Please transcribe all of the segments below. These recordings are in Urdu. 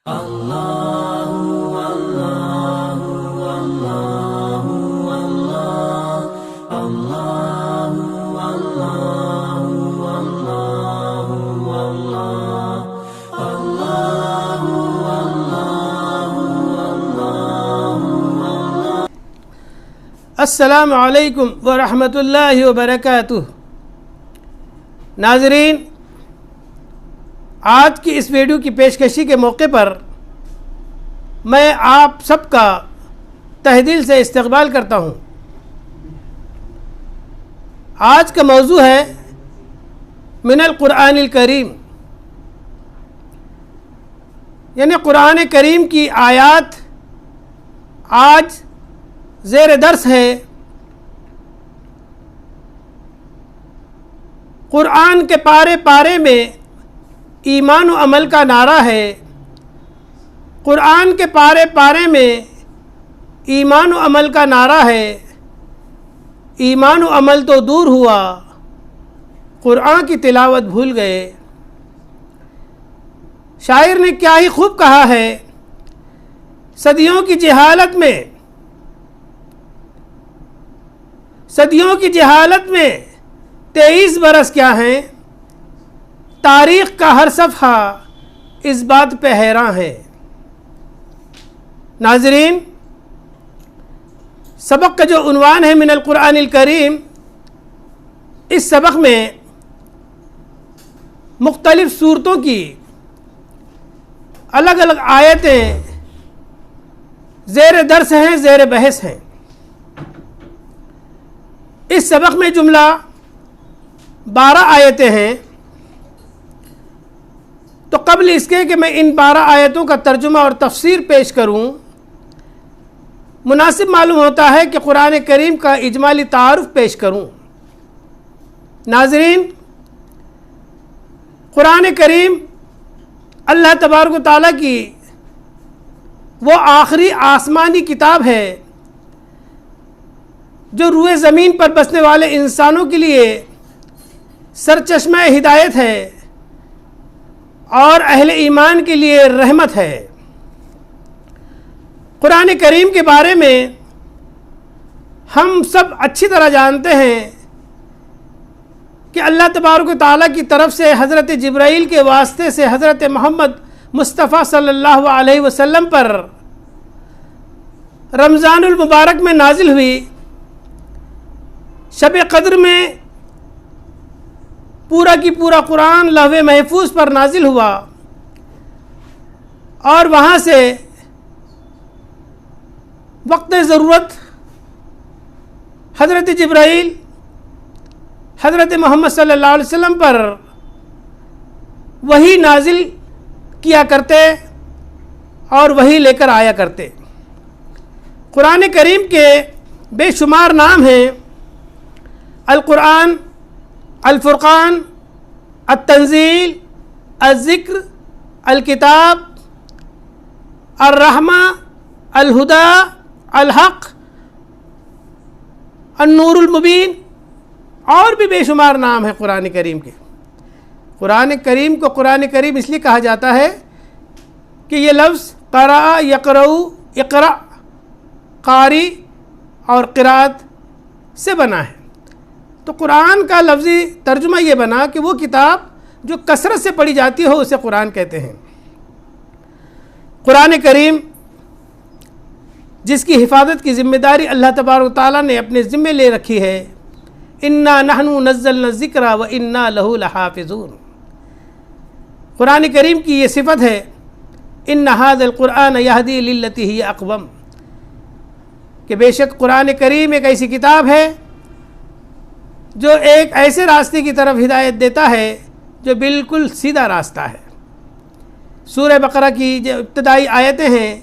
السلام علیکم ورحمۃ اللہ وبرکاتہ۔ ناظرین، آج کی اس ویڈیو کی پیشکشی کے موقع پر میں آپ سب کا تہہ دل سے استقبال کرتا ہوں۔ آج کا موضوع ہے من القرآن الکریم، یعنی قرآن کریم کی آیات آج زیر درس ہے۔ قرآن کے پارے پارے میں ایمان و عمل کا نعرہ ہے۔ قرآن کے پارے پارے میں ایمان و عمل کا نعرہ ہے۔ ایمان و عمل تو دور ہوا، قرآن کی تلاوت بھول گئے۔ شاعر نے کیا ہی خوب کہا ہے، صدیوں کی جہالت میں 23 برس کیا ہیں، تاریخ کا ہر صفحہ اس بات پہ حیراں ہے۔ ناظرین، سبق کا جو عنوان ہے من القرآن الکریم، اس سبق میں مختلف سورتوں کی الگ الگ آیتیں زیر درس ہیں، زیر بحث ہیں۔ اس سبق میں جملہ 12 آیتیں ہیں، تو قبل اس کے کہ میں ان 12 آیتوں کا ترجمہ اور تفسیر پیش کروں، مناسب معلوم ہوتا ہے کہ قرآن کریم کا اجمالی تعارف پیش کروں۔ ناظرین، قرآن کریم اللہ تبارک و تعالیٰ کی وہ آخری آسمانی کتاب ہے جو روئے زمین پر بسنے والے انسانوں کے لیے سرچشمہ ہدایت ہے اور اہل ایمان کے لیے رحمت ہے۔ قرآن کریم کے بارے میں ہم سب اچھی طرح جانتے ہیں کہ اللہ تبارک و تعالیٰ کی طرف سے حضرت جبرائیل کے واسطے سے حضرت محمد مصطفیٰ صلی اللہ علیہ وسلم پر رمضان المبارک میں نازل ہوئی، شب قدر میں پورا کی پورا قرآن لوح محفوظ پر نازل ہوا، اور وہاں سے وقت ضرورت حضرت جبرائیل حضرت محمد صلی اللہ علیہ وسلم پر وہی نازل کیا کرتے اور وہی لے کر آیا کرتے۔ قرآن کریم کے بے شمار نام ہیں: القرآن، الفرقان، التنزیل، الذکر، الکتاب، الرحمہ، الہدیٰ، الحق، النور المبین، اور بھی بے شمار نام ہیں قرآن کریم کے۔ قرآن کریم کو قرآن کریم اس لیے کہا جاتا ہے کہ یہ لفظ قرأ یقرأ، اقرأ، قاری اور قرأت سے بنا ہے۔ تو قرآن کا لفظی ترجمہ یہ بنا کہ وہ کتاب جو کثرت سے پڑھی جاتی ہو اسے قرآن کہتے ہیں۔ قرآن کریم جس کی حفاظت کی ذمہ داری اللہ تبارک و تعالیٰ نے اپنے ذمے لے رکھی ہے، انا نحن نزلنا الذکر و انا لہ لحافظون۔ قرآن کریم کی یہ صفت ہے، ان ھذا القرآن یہدی للتی ہی اقوم، کہ بے شک قرآن کریم ایک ایسی کتاب ہے جو ایک ایسے راستے کی طرف ہدایت دیتا ہے جو بالکل سیدھا راستہ ہے۔ سورہ بقرہ کی جو ابتدائی آیتیں ہیں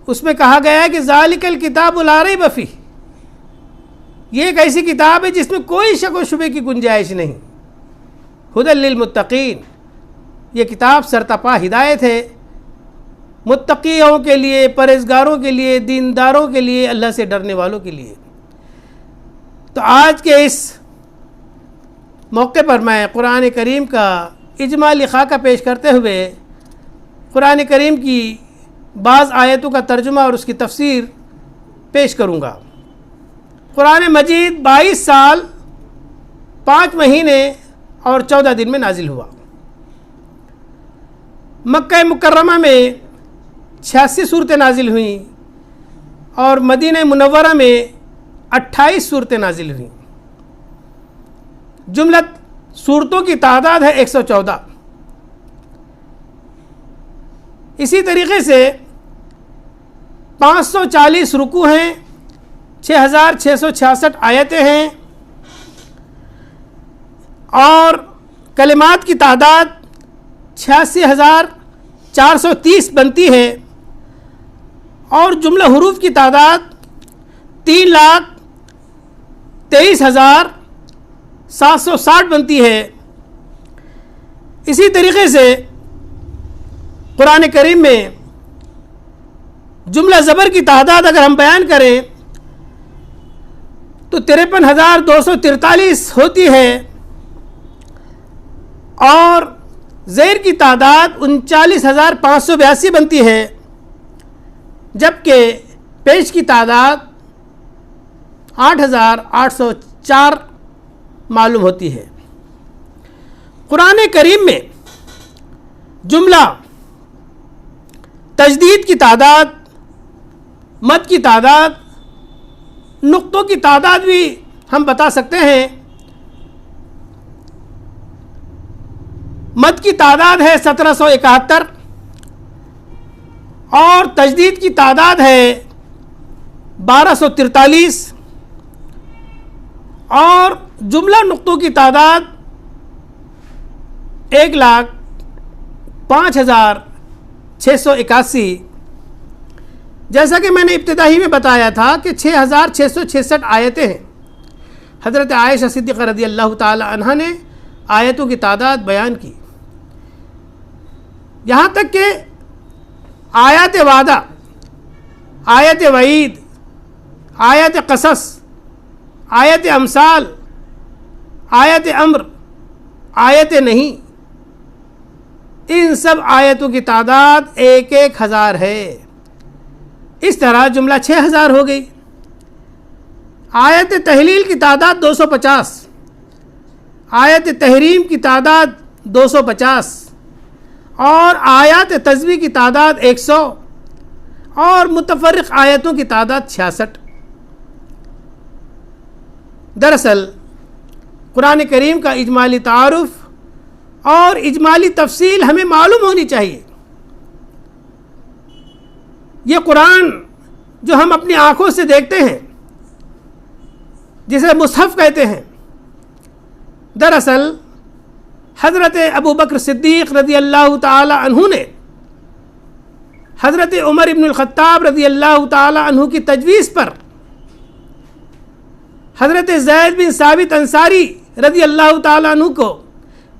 اس میں کہا گیا ہے کہ ذالک الکتاب لا ریب فیہ، یہ ایک ایسی کتاب ہے جس میں کوئی شک و شبے کی گنجائش نہیں۔ ھدی للمتقین، یہ کتاب سرتپا ہدایت ہے متقیوں کے لیے، پرہیزگاروں کے لیے، دینداروں کے لیے، اللہ سے ڈرنے والوں کے لیے۔ تو آج کے اس موقع پر میں قرآن کریم کا اجمالی خاکہ پیش کرتے ہوئے قرآن کریم کی بعض آیتوں کا ترجمہ اور اس کی تفسیر پیش کروں گا۔ قرآن مجید 22 سال 5 مہینے اور 14 دن میں نازل ہوا۔ مکہ مکرمہ میں 86 صورتیں نازل ہوئیں اور مدینہ منورہ میں 28 صورتیں نازل ہوئیں۔ جملت صورتوں کی تعداد ہے 114۔ اسی طریقے سے 540 رکوع ہیں، 6666 آیتیں ہیں اور کلمات کی تعداد 86,430 بنتی ہے اور جملہ حروف کی تعداد 3,23,760 بنتی ہے۔ اسی طریقے سے قرآن کریم میں جملہ زبر کی تعداد اگر ہم بیان کریں تو 53,243 ہوتی ہے اور زیر کی تعداد 39,582 بنتی ہے، جبکہ پیش کی تعداد 8,804 معلوم ہوتی ہے۔ قرآن کریم میں جملہ تجدید کی تعداد، مد کی تعداد، نقطوں کی تعداد بھی ہم بتا سکتے ہیں۔ مد کی تعداد ہے 1771 اور تجدید کی تعداد ہے 1243 اور جملہ نقطوں کی تعداد 1,05,681۔ جیسا کہ میں نے ابتدائی میں بتایا تھا کہ 6,666 آیتیں ہیں۔ حضرت عائشہ صدیقہ رضی اللہ تعالی عنہ نے آیتوں کی تعداد بیان کی، یہاں تک کہ آیات وعدہ، آیت وعید، آیت قصص، آیت امثال، آیت امر، آیت نہیں، ان سب آیتوں کی تعداد 1,000 ہے۔ اس طرح جملہ 6,000 ہو گئی۔ آیت تحلیل کی تعداد 250، آیت تحریم کی تعداد 250 اور آیات تسبیح کی تعداد 100 اور متفرق آیتوں کی تعداد 66۔ دراصل قرآن کریم کا اجمالی تعارف اور اجمالی تفصیل ہمیں معلوم ہونی چاہیے۔ یہ قرآن جو ہم اپنی آنکھوں سے دیکھتے ہیں، جسے مصحف کہتے ہیں، دراصل حضرت ابو بکر صدیق رضی اللہ تعالی عنہ نے حضرت عمر ابن الخطاب رضی اللہ تعالی عنہ کی تجویز پر حضرت زید بن ثابت انصاری رضی اللہ تعالی عنہ کو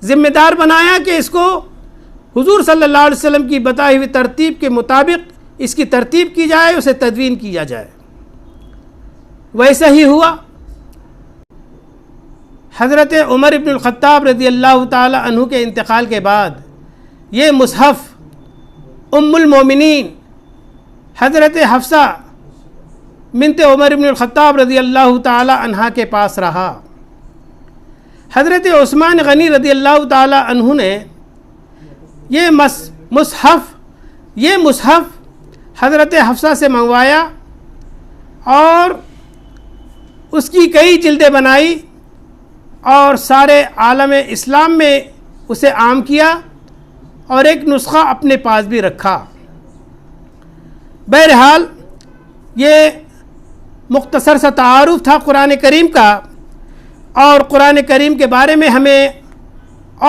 ذمہ دار بنایا کہ اس کو حضور صلی اللہ علیہ وسلم کی بتائی ہوئی ترتیب کے مطابق اس کی ترتیب کی جائے، اسے تدوین کیا جائے۔ ویسا ہی ہوا۔ حضرت عمر ابن الخطاب رضی اللہ تعالی عنہ کے انتقال کے بعد یہ مصحف ام المومنین حضرت حفصہ بنت عمر ابن الخطاب رضی اللہ تعالی عنہ کے پاس رہا۔ حضرت عثمان غنی رضی اللہ تعالی عنہ نے یہ مصحف حضرت حفصہ سے منگوایا اور اس کی کئی جلدیں بنائی اور سارے عالم اسلام میں اسے عام کیا اور ایک نسخہ اپنے پاس بھی رکھا۔ بہرحال یہ مختصر سا تعارف تھا قرآن کریم کا، اور قرآن کریم کے بارے میں ہمیں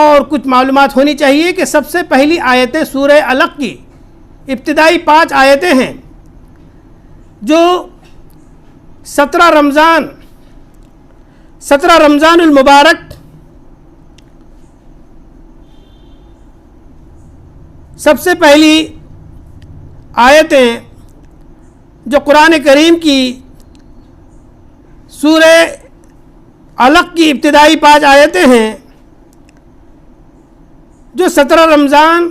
اور کچھ معلومات ہونی چاہیے کہ سب سے پہلی آیتیں سورہ علق کی ابتدائی 5 آیتیں ہیں جو 17 رمضان المبارک سب سے پہلی آیتیں جو قرآن کریم کی سورہ علق کی ابتدائی 5 آیتیں ہیں جو 17 رمضان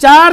4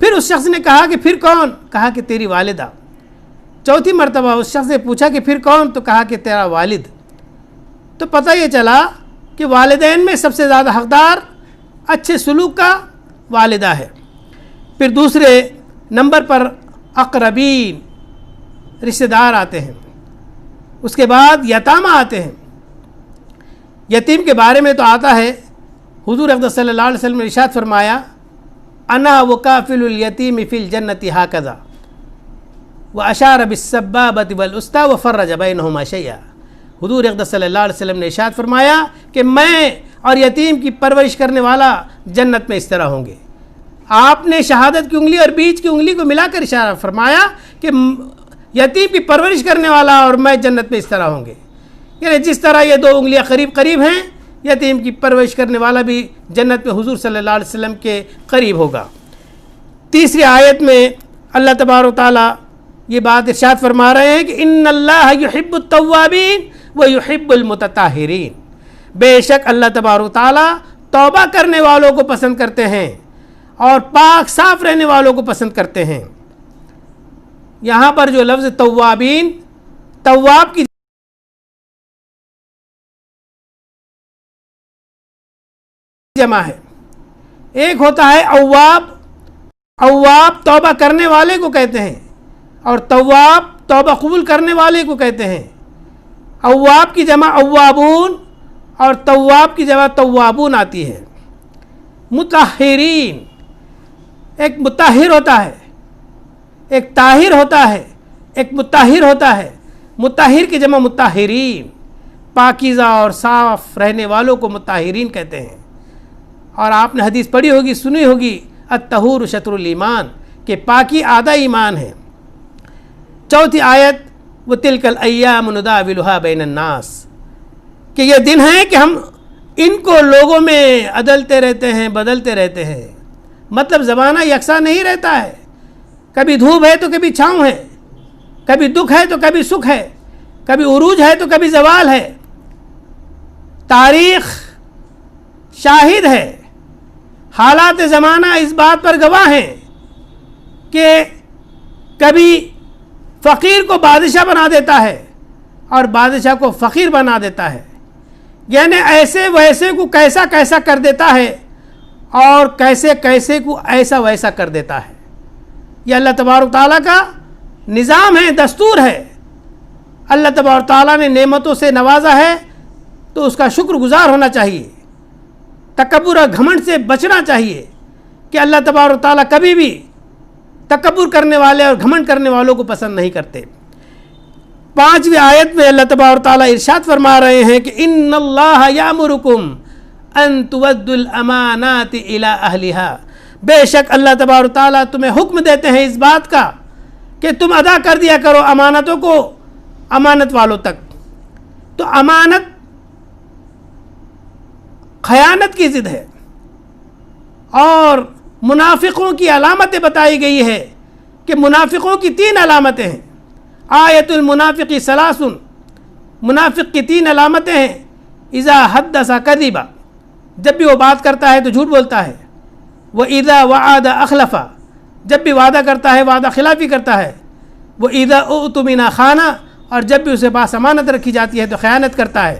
پھر اس شخص نے کہا کہ پھر کون؟ کہا کہ تیری والدہ۔ چوتھی مرتبہ اس شخص نے پوچھا کہ پھر کون؟ تو کہا کہ تیرا والد۔ تو پتہ یہ چلا کہ والدین میں سب سے زیادہ حقدار اچھے سلوک کا والدہ ہے۔ پھر دوسرے نمبر پر اقربین، رشتہ دار آتے ہیں، اس کے بعد یتامہ آتے ہیں۔ یتیم کے بارے میں تو آتا ہے، حضور اقدس صلی اللہ علیہ وسلم نے ارشاد فرمایا انا وکافل الیتیم فی الجنۃ ہکذا واشار بالسبابۃ والاسطی وفرج بینہما شیئا۔ حضور اقدس صلی اللہ علیہ وسلم نے ارشاد فرمایا کہ میں اور یتیم کی پرورش کرنے والا جنت میں اس طرح ہوں گے۔ آپ نے شہادت کی انگلی اور بیچ کی انگلی کو ملا کر اشارہ فرمایا کہ یتیم کی پرورش کرنے والا اور میں جنت میں اس طرح ہوں گے، یعنی جس طرح یہ دو انگلیاں قریب قریب ہیں، یتیم کی پرورش کرنے والا بھی جنت میں حضور صلی اللہ علیہ وسلم کے قریب ہوگا۔ تیسری آیت میں اللہ تبارک و تعالیٰ یہ بات ارشاد فرما رہے ہیں کہ ان اللہ یحب التوابین ویحب المتطہرین، بے شک اللہ تبارک و تعالیٰ توبہ کرنے والوں کو پسند کرتے ہیں اور پاک صاف رہنے والوں کو پسند کرتے ہیں۔ یہاں پر جو لفظ توابین، تواب کی جمع ہے، ایک ہوتا ہے اواب، اواب توبہ کرنے والے کو کہتے ہیں، اور تواب توبہ قبول کرنے والے کو کہتے ہیں۔ اواب کی جمع اوابون اور تواب کی جمع توابون آتی ہے۔ مطہرین، ایک مطہر ہوتا ہے، ایک طاہر ہوتا ہے، ایک مطہر ہوتا ہے۔ مطہر کی جمع مطہرین، پاکیزہ اور صاف رہنے والوں کو مطہرین کہتے ہیں۔ اور آپ نے حدیث پڑھی ہوگی، سنی ہوگی، الطہور شطر الایمان، کہ پاکی آدھا ایمان ہے۔ چوتھی آیت وَتِلْكَ الْأَيَّامُ نُدَاوِلُهَا بَيْنَ النَّاسِ، کہ یہ دن ہیں کہ ہم ان کو لوگوں میں عدلتے رہتے ہیں، بدلتے رہتے ہیں۔ مطلب زمانہ یکساں نہیں رہتا ہے، کبھی دھوپ ہے تو کبھی چھاؤں ہے، کبھی دکھ ہے تو کبھی سکھ ہے، کبھی عروج ہے تو کبھی زوال ہے۔ تاریخ شاہد ہے، حالات زمانہ اس بات پر گواہ ہیں کہ کبھی فقیر کو بادشاہ بنا دیتا ہے اور بادشاہ کو فقیر بنا دیتا ہے، یعنی ایسے ویسے کو کیسا کیسا کر دیتا ہے اور کیسے کیسے کو ایسا ویسا کر دیتا ہے۔ یہ اللہ تبارک تعالیٰ کا نظام ہے، دستور ہے۔ اللہ تبارک تعالیٰ نے نعمتوں سے نوازا ہے تو اس کا شکر گزار ہونا چاہیے، تکبر اور گھمنڈ سے بچنا چاہیے کہ اللہ تبارک تعالیٰ کبھی بھی تکبر کرنے والے اور گھمنڈ کرنے والوں کو پسند نہیں کرتے۔ پانچویں آیت میں اللہ تبارک تعالیٰ ارشاد فرما رہے ہیں کہ ان اللہ یامرکم ان تؤدوا الامانات الی اہلہا، بے شک اللہ تبارک تعالیٰ تمہیں حکم دیتے ہیں اس بات کا کہ تم ادا کر دیا کرو امانتوں کو امانت والوں تک۔ تو امانت خیانت کی ضد ہے، اور منافقوں کی علامتیں بتائی گئی ہے کہ منافقوں کی 3 علامتیں ہیں۔ آیت المنافق ثلاث، منافق کی 3 علامتیں ہیں۔ اذا حدث کذب، جب بھی وہ بات کرتا ہے تو جھوٹ بولتا ہے۔ وَإِذَا وَعَدَ أَخْلَفَ، جب بھی وعدہ کرتا ہے وعدہ خلافی کرتا ہے۔ وَإِذَا اؤْتُمِنَ خَانَ، اور جب بھی اسے پاس امانت رکھی جاتی ہے تو خیانت کرتا ہے۔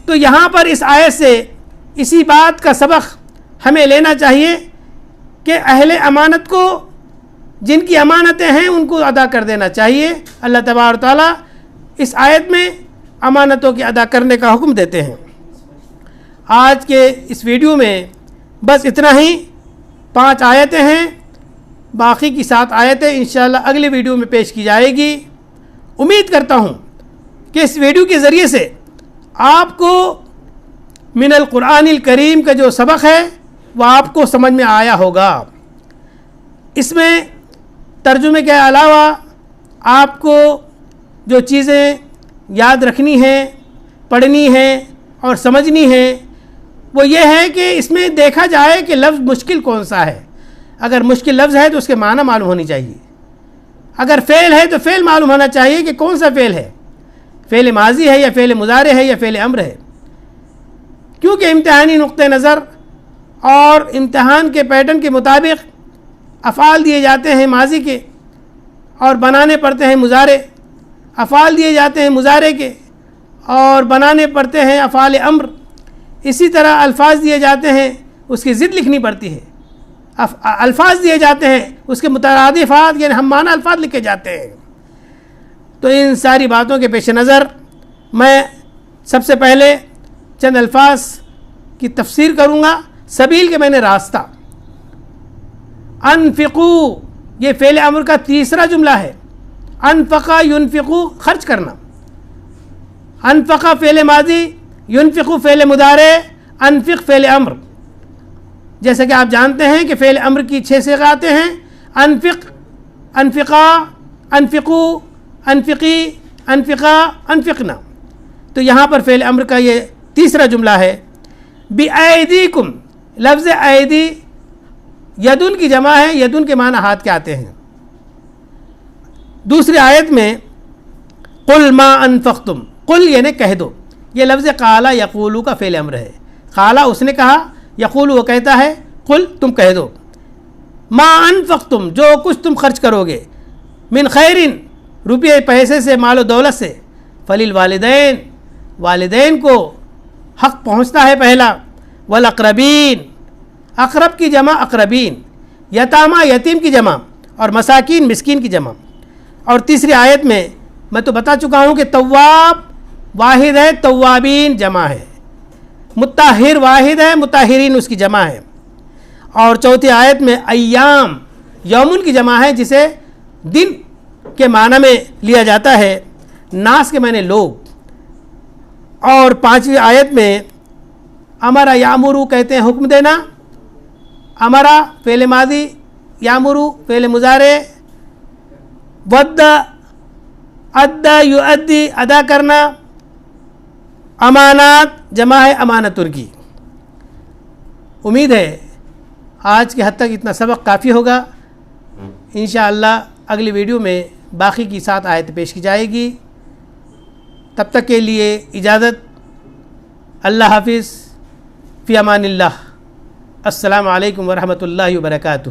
تو یہاں پر اس آیت سے اسی بات کا سبق ہمیں لینا چاہیے کہ اہل امانت کو، جن کی امانتیں ہیں ان کو ادا کر دینا چاہیے۔ اللہ تبارک تعالیٰ اس آیت میں امانتوں کے ادا کرنے کا حکم دیتے ہیں۔ آج کے اس ویڈیو میں بس اتنا ہی، 5 آیتیں ہیں، باقی کی 7 آیتیں انشاءاللہ اگلی ویڈیو میں پیش کی جائے گی۔ امید کرتا ہوں کہ اس ویڈیو کے ذریعے سے آپ کو من القرآن الکریم کا جو سبق ہے وہ آپ کو سمجھ میں آیا ہوگا۔ اس میں ترجمے کے علاوہ آپ کو جو چیزیں یاد رکھنی ہیں، پڑھنی ہیں اور سمجھنی ہیں وہ یہ ہے کہ اس میں دیکھا جائے کہ لفظ مشکل کون سا ہے۔ اگر مشکل لفظ ہے تو اس کے معنی معلوم ہونی چاہیے۔ اگر فعل ہے تو فعل معلوم ہونا چاہیے کہ کون سا فعل ہے، فعل ماضی ہے یا فعل مضارع ہے یا فعل امر ہے، کیونکہ امتحانی نقطہ نظر اور امتحان کے پیٹرن کے مطابق افعال دیے جاتے ہیں ماضی کے اور بنانے پڑتے ہیں مضارع، افعال دیے جاتے ہیں مضارع کے اور بنانے پڑتے ہیں افعال امر، اسی طرح الفاظ دیے جاتے ہیں اس کی ضد لکھنی پڑتی ہے، الفاظ دیے جاتے ہیں اس کے مترادفات یعنی ہم معنی الفاظ لکھے جاتے ہیں۔ تو ان ساری باتوں کے پیش نظر میں سب سے پہلے چند الفاظ کی تفسیر کروں گا۔ سبیل کے میں نے راستہ، انفقو یہ فعل امر کا تیسرا جملہ ہے، انفقا ینفقو خرچ کرنا، انفقا فعل ماضی، ینفقو فعل مضارع، انفق فعل امر۔ جیسا کہ آپ جانتے ہیں کہ فعل امر کی 6 صیغے آتے ہیں، انفق، انفقا، انفقو، انفقی، انفقا، انفقنا۔ تو یہاں پر فعل امر کا یہ تیسرا جملہ ہے۔ بِأَيْدِيكُمْ لفظ ایدی یدن کی جمع ہے، یدن کے معنی ہاتھ کے آتے ہیں۔ دوسری آیت میں قُلْ مَا أَنفَقْتُمْ، قُلْ یعنی کہہ دو، یہ لفظ قَالَ یقولُ کا فعل امر ہے۔ قَالَ اس نے کہا، یقول وہ کہتا ہے، قل تم کہہ دو، ما انفقتم جو کچھ تم خرچ کرو گے، من خیرن روپئے پیسے سے، مال و دولت سے، فللوالدین والدین کو حق پہنچتا ہے پہلا، والاقربین اقرب کی جمع اقربین، یتامہ یتیم کی جمع اور مساکین مسکین کی جمع۔ اور تیسری آیت میں تو بتا چکا ہوں کہ تواب واحد ہے، توابین جمع ہے، مطہر واحد ہے، مطہرین اس کی جمع ہے۔ اور چوتھی آیت میں ایام یومن کی جمع ہے جسے دن کے معنی میں لیا جاتا ہے، ناس کے معنی لوگ۔ اور پانچویں آیت میں امرا یامرو کہتے ہیں حکم دینا، امرا فعل ماضی، یامرو فعل مضارع، ود ادا یؤدی ادا کرنا، امانات جمع ہے امانتن کی۔ امید ہے آج کے حد تک اتنا سبق کافی ہوگا۔ انشاءاللہ اگلی ویڈیو میں باقی کی 7 آیت پیش کی جائے گی۔ تب تک کے لیے اجازت، اللہ حافظ، فی امان اللہ، السلام علیکم ورحمۃ اللہ وبرکاتہ۔